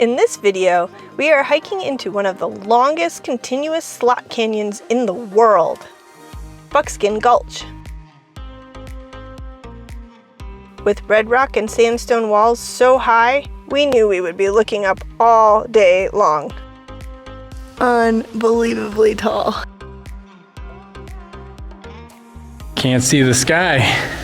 In this video, we are hiking into one of the longest continuous slot canyons in the world, Buckskin Gulch. With red rock and sandstone walls so high, we knew we would be looking up all day long. Unbelievably tall. Can't see the sky.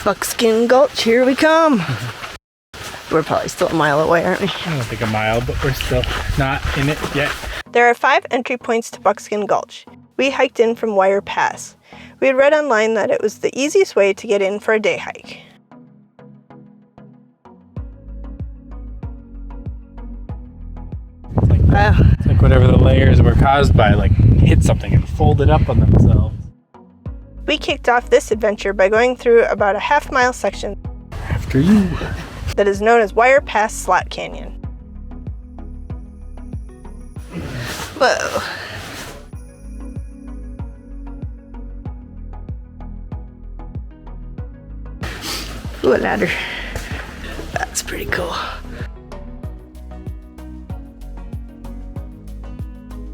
Buckskin Gulch, here we come. We're probably still a mile away, aren't we? I don't think a mile, but we're still not in it yet. There are 5 entry points to Buckskin Gulch. We hiked in from Wire Pass. We had read online that it was the easiest way to get in for a day hike. Wow. It's like whatever the layers were caused by, like, hit something and folded up on themselves. We kicked off this adventure by going through about a half-mile section After you. that is known as Wire Pass Slot Canyon. Whoa. Ooh, a ladder. That's pretty cool.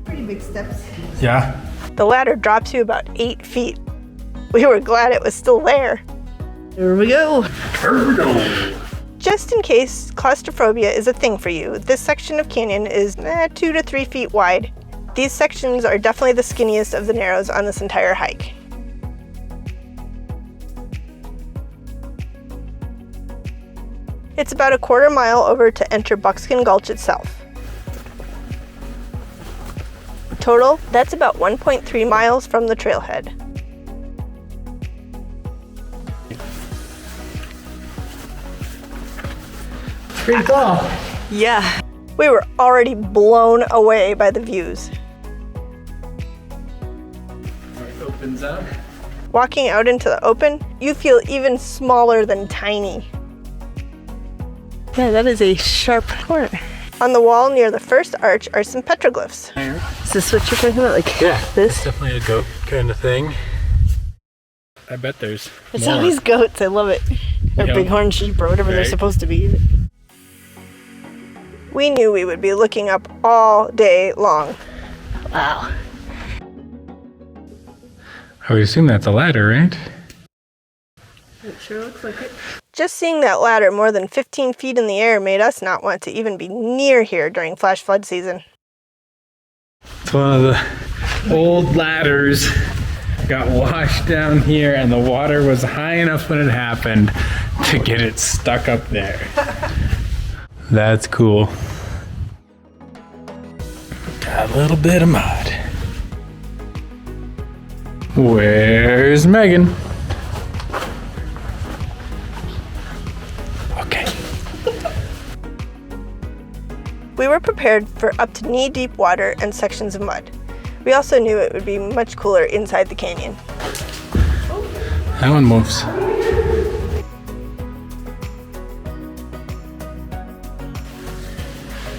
Pretty big steps. Yeah. The ladder drops you about 8 feet. We were glad it was still there. Here we go. Here we go. Just in case claustrophobia is a thing for you, this section of canyon is 2 to 3 feet wide. These sections are definitely the skinniest of the narrows on this entire hike. It's about a quarter mile over to enter Buckskin Gulch itself. Total, that's about 1.3 miles from the trailhead. Pretty tall. Yeah, we were already blown away by the views. It opens up. Walking out into the open, you feel even smaller than tiny. Yeah, that is a sharp corner. On the wall near the first arch are some petroglyphs. Is this what you're talking about? Like Yeah, this? it's definitely a goat kind of thing. I bet there's It's more. always goats, I love it. Or Yeah. bighorn sheep or whatever they're Right. supposed to be. We knew we would be looking up all day long. Wow. I would assume that's a ladder, right? It sure looks like it. Just seeing that ladder more than 15 feet in the air made us not want to even be near here during flash flood season. It's one of the old ladders. Got washed down here and the water was high enough when it happened to get it stuck up there. That's cool. Got a little bit of mud. Where's Megan? Okay. We were prepared for up to knee-deep water and sections of mud. We also knew it would be much cooler inside the canyon. That one moves.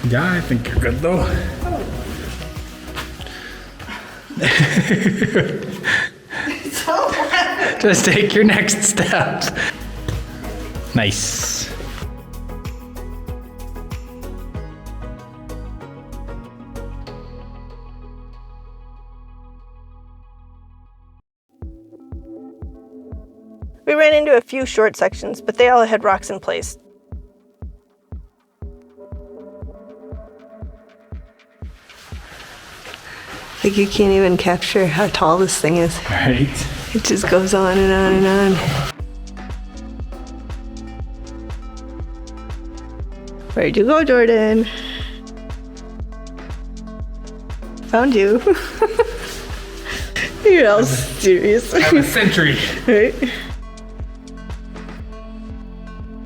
Yeah, I think you're good though. Just take your next steps. Nice. We ran into a few short sections, but they all had rocks in place. Like you can't even capture how tall this thing is. Right. It just goes on and on and on. Where'd you go, Jordan? Found you. You're all serious. I'm a sentry. Right?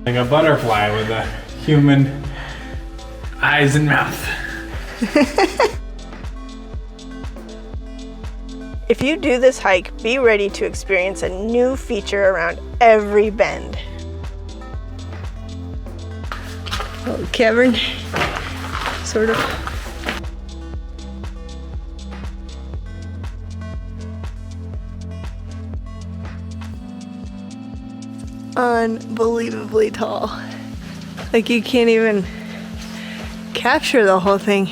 Like a butterfly with a human eyes and mouth. If you do this hike, be ready to experience a new feature around every bend. Oh, cavern, sort of. unbelievably tall. Like you can't even capture the whole thing.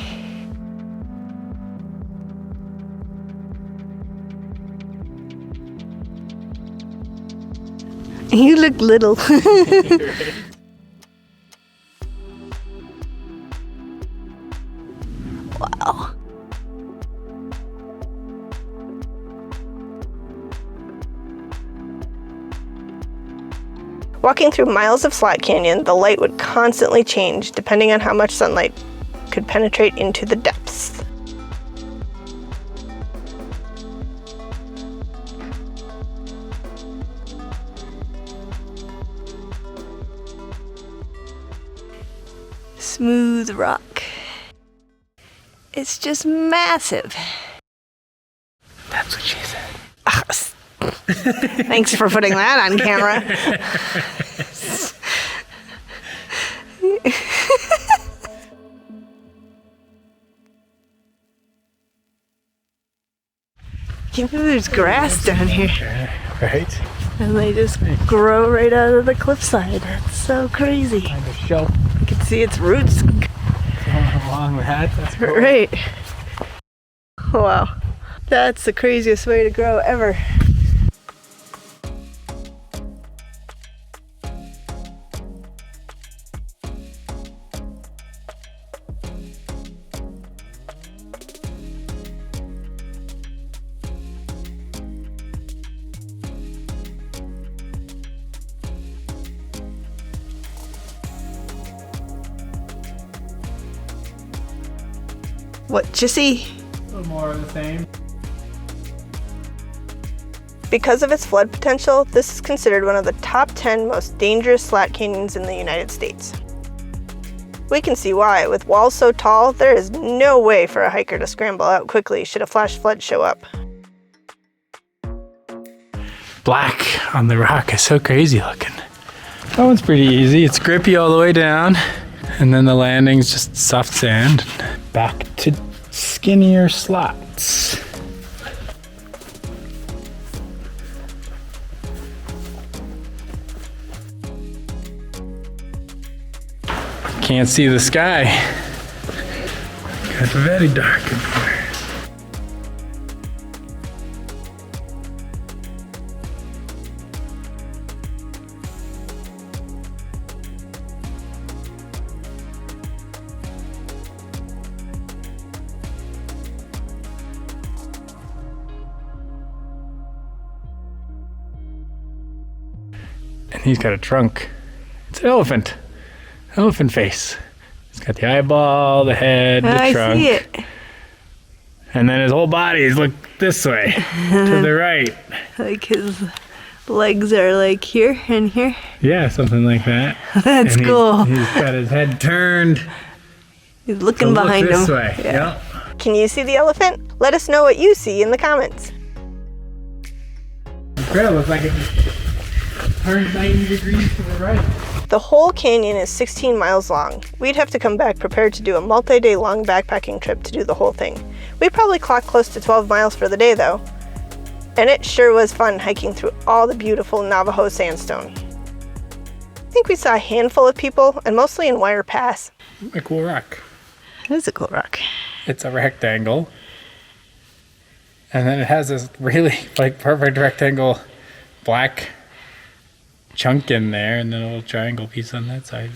You look little. Wow. Walking through miles of Slot Canyon, the light would constantly change depending on how much sunlight could penetrate into the depths. Smooth rock. It's just massive. That's what she said. Thanks for putting that on camera. You know, there's grass down here. Right? And they just grow right out of the cliffside. That's so crazy. On the shelf. You can see its roots. Along with that. That's cool. Right. Wow. That's the craziest way to grow ever. What, Jissy? A little more of the same. Because of its flood potential, this is considered one of the top 10 most dangerous slat canyons in the United States. We can see why. With walls so tall, there is no way for a hiker to scramble out quickly should a flash flood show up. Black on the rock is so crazy looking. That one's pretty easy. It's grippy all the way down. And then the landing's just soft sand. Back to skinnier slots. Can't see the sky. Got very dark in here. And he's got a trunk. It's an elephant. Elephant face. He's got the eyeball, the head, the trunk. I see it. And then his whole body is look this way, to the right. Like his legs are like here and here. Yeah, something like that. That's and cool. He's got his head turned. He's looking to behind look this him. way. Yeah. Yep. Can you see the elephant? Let us know what you see in the comments. The trail looks like it turned 90 degrees to the right. The whole canyon is 16 miles long. We'd have to come back prepared to do a multi-day long backpacking trip to do the whole thing. We probably clocked close to 12 miles for the day though. And it sure was fun hiking through all the beautiful Navajo sandstone. I think we saw a handful of people, and mostly in Wire Pass. A cool rock. It is a cool rock. It's a rectangle. And then it has this really like perfect rectangle black chunk in there and then a little triangle piece on that side.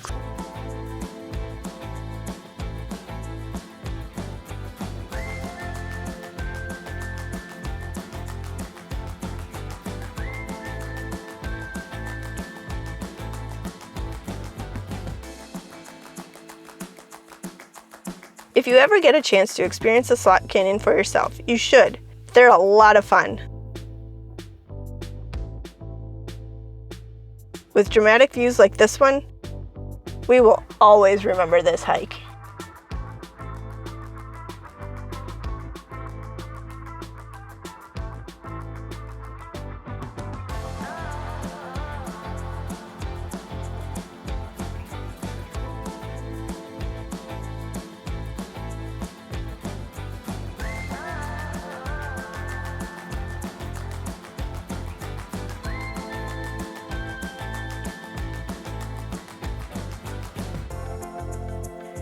If you ever get a chance to experience the Slot Canyon for yourself, you should. They're a lot of fun. With dramatic views like this one, we will always remember this hike.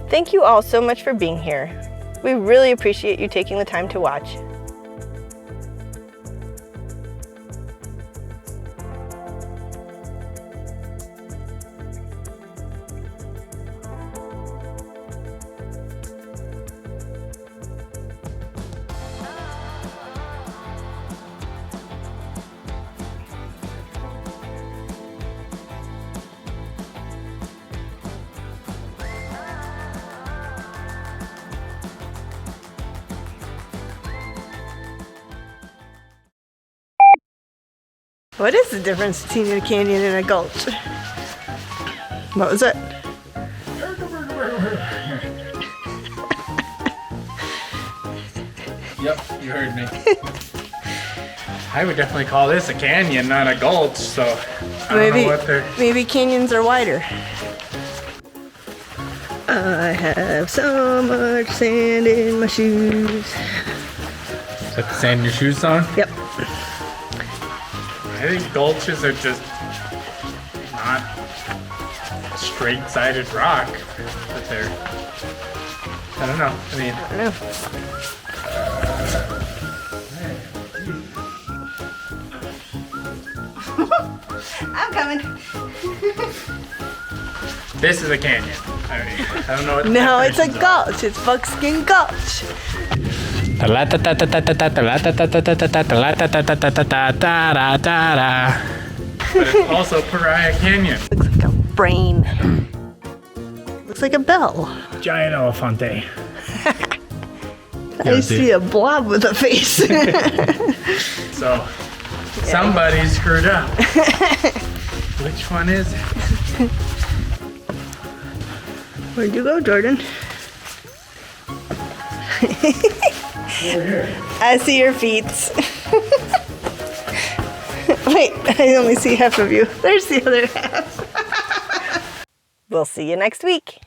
Thank you all so much for being here. We really appreciate you taking the time to watch. What is the difference between a canyon and a gulch? What was it? Yep, you heard me. I would definitely call this a canyon, not a gulch, so I don't know what they're... Maybe canyons are wider. I have so much sand in my shoes. Is that the sand in your shoes song? Yep. I think gulches are just not a straight-sided rock, but they're... I don't know. I mean... I don't know. I'm coming. This is a canyon. I don't know what the No, it's a definitions are. gulch. It's Buckskin Gulch. But it's also Paria Canyon. Looks like a brain. Looks like a bell. Giant elefante. I see a blob with a face. So, somebody screwed up. Which one is it? Where'd you go, Jordan? I see your feet. Wait, I only see half of you. There's the other half. We'll see you next week.